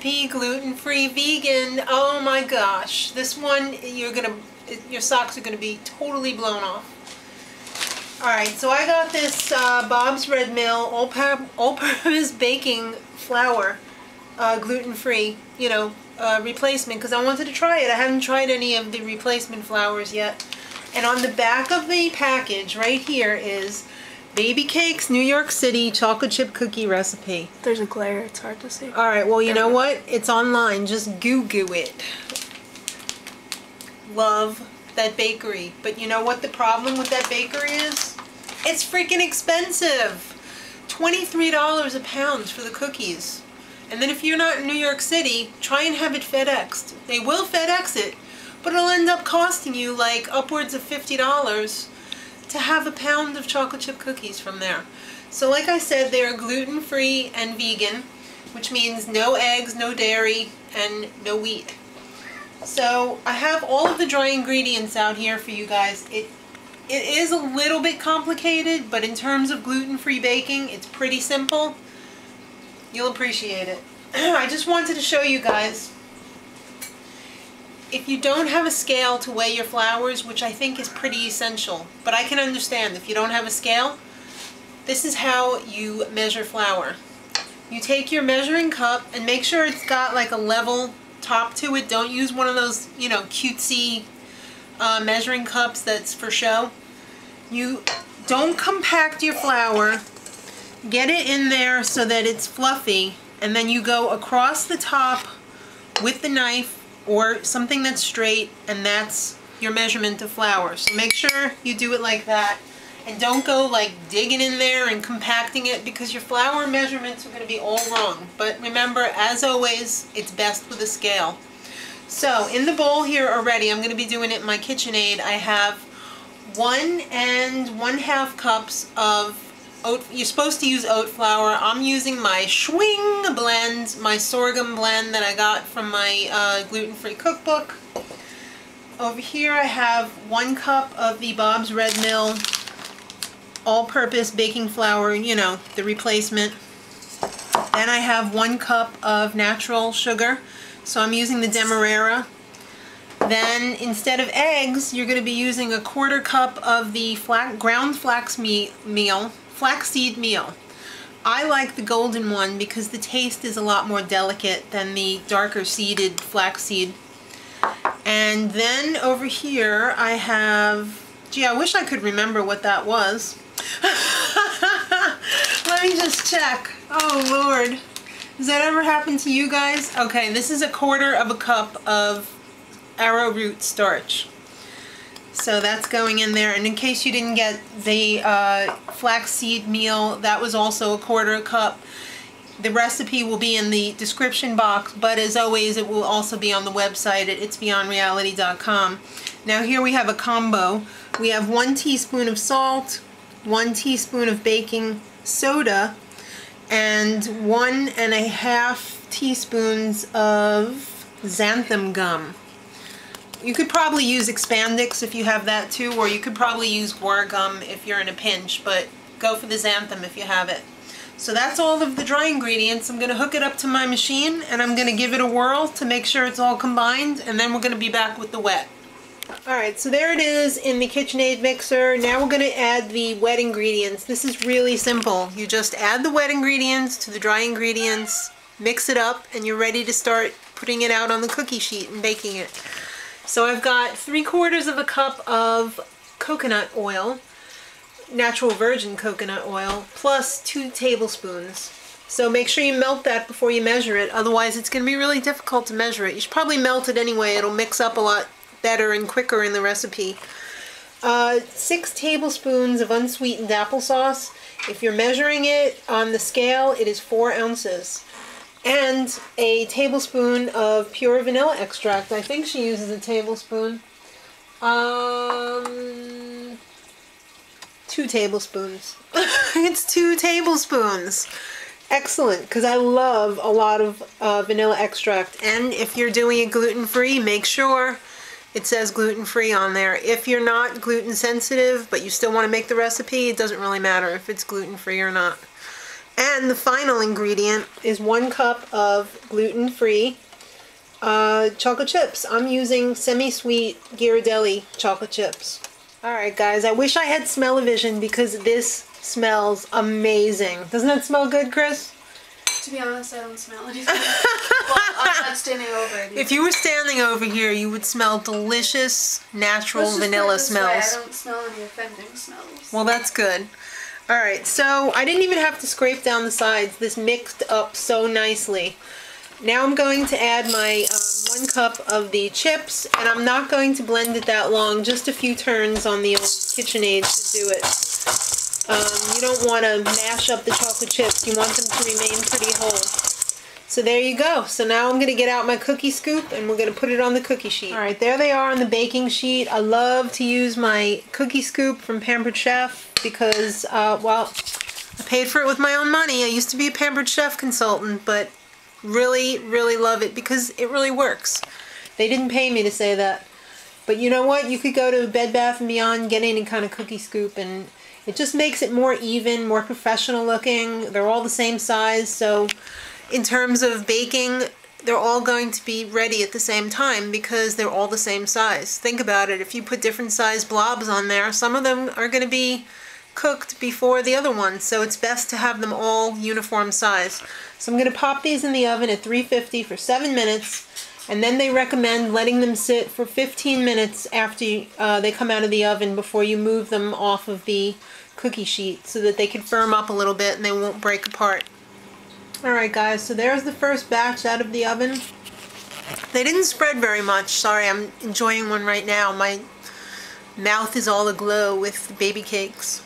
recipe, gluten-free, vegan. Oh my gosh, this one your socks are gonna be totally blown off. All right, so I got this Bob's Red Mill all-purpose baking flour, gluten-free, replacement, because I wanted to try it. I haven't tried any of the replacement flours yet. And on the back of the package right here is Babycakes New York City chocolate chip cookie recipe. There's a glare, it's hard to see. Alright, well, you know what? It's online. Just Google it. Love that bakery. But you know what the problem with that bakery is? It's freaking expensive. $23 a pound for the cookies. And then if you're not in New York City, try and have it FedExed. They will FedEx it, but it'll end up costing you like upwards of $50 to have a pound of chocolate chip cookies from there. So like I said, they are gluten-free and vegan, which means no eggs, no dairy, and no wheat. So I have all of the dry ingredients out here for you guys. It is a little bit complicated, but in terms of gluten-free baking, it's pretty simple. You'll appreciate it. I just wanted to show you guys, if you don't have a scale to weigh your flours, which I think is pretty essential, but I can understand if you don't have a scale, this is how you measure flour. You take your measuring cup and make sure it's got like a level top to it. Don't use one of those, cutesy measuring cups that's for show. You don't compact your flour. Get it in there so that it's fluffy, and then you go across the top with the knife or something that's straight, and that's your measurement of flour. So make sure you do it like that, and don't go like digging in there and compacting it, because your flour measurements are going to be all wrong. But remember, as always, it's best with a scale. So in the bowl here already, I'm going to be doing it in my KitchenAid. I have 1 1/2 cups of oat. You're supposed to use oat flour. I'm using my Schwing blend, my sorghum blend that I got from my gluten-free cookbook. Over here I have 1 cup of the Bob's Red Mill all-purpose baking flour, the replacement. Then I have 1 cup of natural sugar, so I'm using the Demerara. Then instead of eggs, you're going to be using 1/4 cup of the ground flaxseed meal. I like the golden one because the taste is a lot more delicate than the darker seeded flaxseed. And then over here I have, gee, I wish I could remember what that was. Let me just check. Oh Lord, does that ever happen to you guys? Okay, this is 1/4 cup of ARROWROOT starch. So that's going in there, and in case you didn't get the flaxseed meal, that was also 1/4 cup. The recipe will be in the description box, but as always, it will also be on the website at itsbeyondreality.com. Now here we have a combo. We have 1 teaspoon of salt, 1 teaspoon of baking soda, and 1 1/2 teaspoons of xanthan gum. You could probably use Expandix if you have that too, or you could probably use guar gum if you're in a pinch, but go for the xanthan if you have it. So that's all of the dry ingredients. I'm going to hook it up to my machine, and I'm going to give it a whirl to make sure it's all combined, and then we're going to be back with the wet. Alright, so there it is in the KitchenAid mixer. Now we're going to add the wet ingredients. This is really simple. You just add the wet ingredients to the dry ingredients, mix it up, and you're ready to start putting it out on the cookie sheet and baking it. So I've got 3/4 cup of coconut oil, natural virgin coconut oil, plus 2 tablespoons. So make sure you melt that before you measure it, otherwise it's going to be really difficult to measure it. You should probably melt it anyway, it'll mix up a lot better and quicker in the recipe. 6 tablespoons of unsweetened applesauce. If you're measuring it on the scale, it is 4 ounces. And a tablespoon of pure vanilla extract. I think she uses a tablespoon. 2 tablespoons. It's 2 tablespoons. Excellent, because I love a lot of vanilla extract. And if you're doing it gluten-free, make sure it says gluten-free on there. If you're not gluten sensitive, but you still want to make the recipe, it doesn't really matter if it's gluten-free or not. And the final ingredient is 1 cup of gluten-free chocolate chips. I'm using semi-sweet Ghirardelli chocolate chips. Alright guys, I wish I had smell-o-vision because this smells amazing. Doesn't that smell good, Chris? To be honest, I don't smell anything. Well, I'm not standing over it either. If you were standing over here, you would smell delicious, natural vanilla smells. I don't smell any offending smells. Well, that's good. Alright, so I didn't even have to scrape down the sides. This mixed up so nicely. Now I'm going to add my 1 cup of the chips, and I'm not going to blend it that long, just a few turns on the old KitchenAid to do it. You don't want to mash up the chocolate chips, you want them to remain pretty whole. So there you go. So now I'm going to get out my cookie scoop and we're going to put it on the cookie sheet. Alright, there they are on the baking sheet. I love to use my cookie scoop from Pampered Chef because, well, I paid for it with my own money. I used to be a Pampered Chef consultant, but really, really love it because it really works. They didn't pay me to say that. But you know what? You could go to Bed Bath & Beyond, get any kind of cookie scoop, and it just makes it more even, more professional looking. They're all the same size, so in terms of baking, they're all going to be ready at the same time because they're all the same size. Think about it. If you put different size blobs on there, some of them are going to be cooked before the other ones, so it's best to have them all uniform size. So I'm going to pop these in the oven at 350 for 7 minutes, and then they recommend letting them sit for 15 minutes after they come out of the oven before you move them off of the cookie sheet so that they can firm up a little bit and they won't break apart. Alright guys, so there's the first batch out of the oven. They didn't spread very much. Sorry, I'm enjoying one right now. My mouth is all aglow with baby cakes.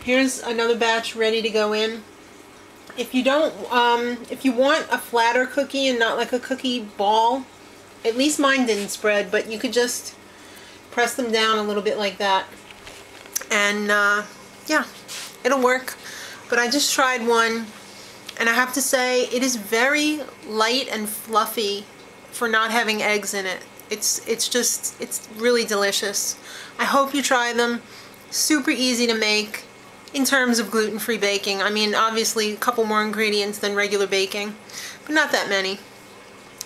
Here's another batch ready to go in. If you don't, if you want a flatter cookie and not like a cookie ball, at least mine didn't spread, but you could just press them down a little bit like that. And yeah, it'll work. But I just tried one, and I have to say it is very light and fluffy for not having eggs in it. It's really delicious. I hope you try them. Super easy to make in terms of gluten-free baking. I mean, obviously a couple more ingredients than regular baking, but not that many.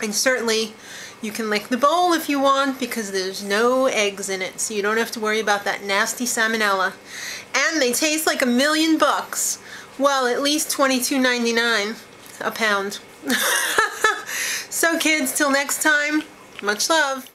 And certainly you can lick the bowl if you want because there's no eggs in it, so you don't have to worry about that nasty salmonella. And they taste like $1,000,000. Well, at least $22.99 a pound. So kids, till next time, much love.